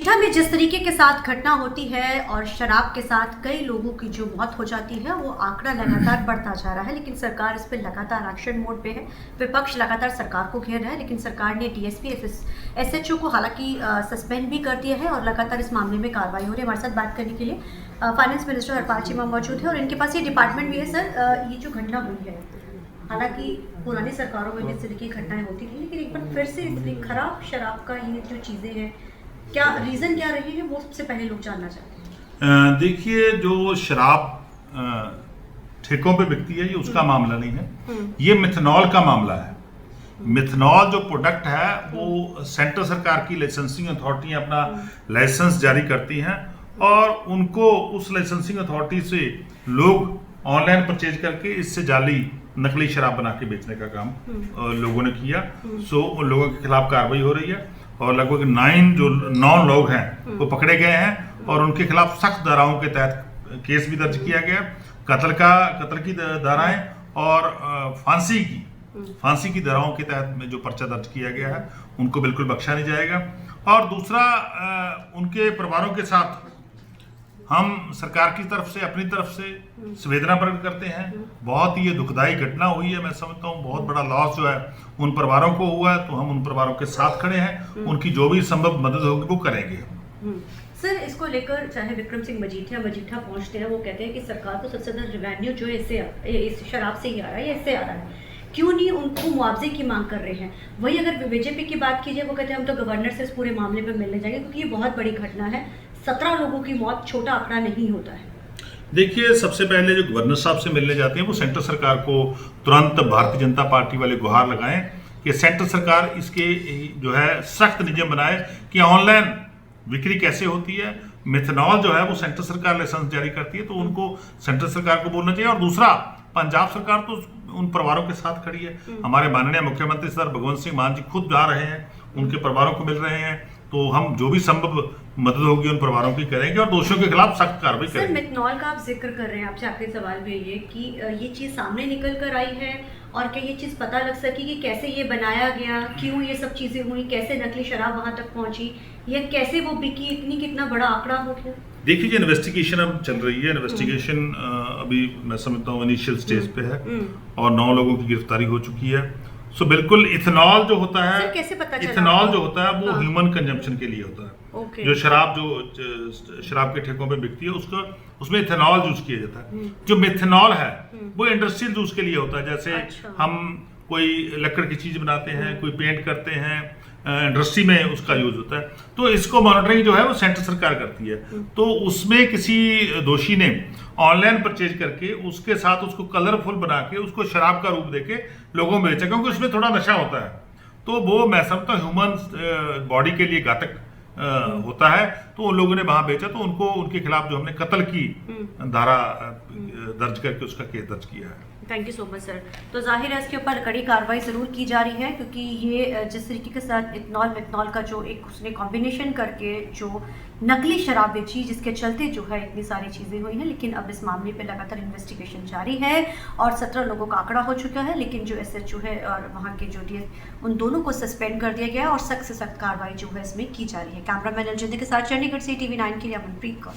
मजीठा में जिस तरीके के साथ घटना होती है और शराब के साथ कई लोगों की जो मौत हो जाती है, वो आंकड़ा लगातार बढ़ता जा रहा है। लेकिन सरकार इस पर लगातार एक्शन मोड पे है। विपक्ष लगातार सरकार को घेर रहा है, लेकिन सरकार ने डीएसपी एसएचओ को हालांकि सस्पेंड भी कर दिया है और लगातार इस मामले में कार्रवाई हो रही है। हमारे साथ बात करने के लिए फाइनेंस मिनिस्टर हरपाल चीमा मौजूद है और इनके पास ये डिपार्टमेंट भी है। सर, ये जो घटना हुई है, हालांकि पुरानी सरकारों में भी इस तरह की घटनाएं होती थी, लेकिन एक बार फिर से इतनी खराब शराब का ये जो चीज़ें हैं, क्या रीज़न क्या रहे हैं, वो सबसे पहले लोग जानना चाहते हैं। देखिए, जो शराब ठेकों पे बिकती है, ये उसका मामला नहीं है, ये मिथनॉल का मामला है। मिथनॉल जो प्रोडक्ट है वो सेंट्रल सरकार की लाइसेंसिंग अथॉरिटी अपना लाइसेंस जारी करती हैं और उनको उस लाइसेंसिंग अथॉरिटी से लोग ऑनलाइन परचेज करके इससे जाली नकली शराब बना के बेचने का काम लोगों ने किया। सो उन लोगों के खिलाफ कार्रवाई हो रही है और लगभग 9 लोग हैं वो पकड़े गए हैं और उनके खिलाफ सख्त धाराओं के तहत केस भी दर्ज किया गया। कत्ल की धाराएं और फांसी की धाराओं के तहत में जो पर्चा दर्ज किया गया है, उनको बिल्कुल बख्शा नहीं जाएगा। और दूसरा, उनके परिवारों के साथ हम सरकार की तरफ से, अपनी तरफ से संवेदना प्रकट करते हैं। बहुत ही ये दुखदाई घटना हुई है, मैं समझता हूँ बहुत बड़ा लॉस जो है उन परिवारों को हुआ है, तो हम उन परिवारों के साथ खड़े हैं। उनकी जो भी संभव मदद होगी वो करेंगे। सर, इसको लेकर चाहे विक्रम सिंह मजीठा पहुंचते हैं, वो कहते हैं कि सरकार को सबसे ज्यादा रेवेन्यू जो है इस शराब से ही आ रहा है या इससे आ रहा है, क्यों नहीं उनको मुआवजे की मांग कर रहे हैं। वही अगर बीजेपी की बात कीजिए, वो कहते हैं हम तो गवर्नर से इस पूरे मामले पे मिलने जाएंगे, क्योंकि ये बहुत बड़ी घटना है। 17 लोगों की मौत छोटा आंकड़ा नहीं होता है। देखिए, सबसे पहले जो गवर्नर साहब से मिलने जाते हैं वो सेंट्रल सरकार को तुरंत भारतीय जनता पार्टी वाले गुहार लगाएं कि सेंट्रल सरकार इसके जो है सख्त नियम बनाए कि ऑनलाइन बिक्री कैसे होती है। मिथनॉल जो है वो सेंट्रल सरकार लाइसेंस जारी करती है, तो उनको सेंट्रल सरकार को बोलना चाहिए। और दूसरा, पंजाब सरकार तो उन परिवारों के साथ खड़ी है। हमारे माननीय मुख्यमंत्री सर भगवंत सिंह मान जी खुद जा रहे हैं, उनके परिवारों को मिल रहे हैं, तो हम जो भी संभव मदद होगी उन परिवारों की करेंगे और दोषियों के खिलाफ सख्त कार्रवाई करेंगे। सर, मिथनॉल का आप जिक्र कर रहे हैं, आपसे आखिरी सवाल भी ये कि ये चीज़ सामने निकल कर आई है और क्या ये चीज़ पता लग सकी कि कैसे ये बनाया गया, क्यों ये सब चीज़ें हुई, कैसे नकली शराब वहाँ तक पहुँची या कैसे वो बिकी, कितना बड़ा आंकड़ा हो गया। देखिए जी, इन्वेस्टिगेशन अब चल रही है। इन्वेस्टिगेशन अभी मैं समझता हूँ इनिशियल स्टेज पे है और 9 लोगों की गिरफ्तारी हो चुकी है। सो बिल्कुल, इथेनॉल जो होता है, कैसे पता चला? इथेनॉल जो होता है वो ह्यूमन कंजम्पशन के लिए होता है। जो शराब के ठेकों पे बिकती है उसमें इथेनॉल यूज किया जाता है। जो मिथेनॉल है वो इंडस्ट्रियल यूज के लिए होता है। जैसे हम कोई लकड़ की चीज बनाते हैं, कोई पेंट करते हैं, इंडस्ट्री में उसका यूज होता है। तो इसको मॉनिटरिंग जो है वो सेंट्रल सरकार करती है। तो उसमें किसी दोषी ने ऑनलाइन परचेज करके उसके साथ उसको कलरफुल बना के उसको शराब का रूप देके लोगों में बेचा, क्योंकि उसमें थोड़ा नशा होता है, तो वो मैं समझता हूँ ह्यूमन बॉडी के लिए घातक होता है। तो उन लोगों ने वहां बेचा, तो उनके खिलाफ जो हमने कत्ल की धारा दर्ज करके उसका केस दर्ज किया है। Thank you so much sir. तो जाहिर है इसके ऊपर कड़ी कार्रवाई ज़रूर की जा रही है, क्योंकि ये जिस तरीके के साथ इथनॉल मिथनॉल का जो एक उसने कॉम्बिनेशन करके जो नकली शराब बेची, जिसके चलते जो है इतनी सारी चीज़ें हुई हैं। लेकिन अब इस मामले पे लगातार इन्वेस्टिगेशन जारी है और 17 लोगों का आंकड़ा हो चुका है। लेकिन जो एसएचओ है और वहाँ के जो डीएस, उन दोनों को सस्पेंड कर दिया गया है और सख्त से सख्त कार्रवाई जो है इसमें की जा रही है। कैमरामैन अलजिंदे के साथ चंडीगढ़ से TV9 के लिए अमनप्रीत कौर।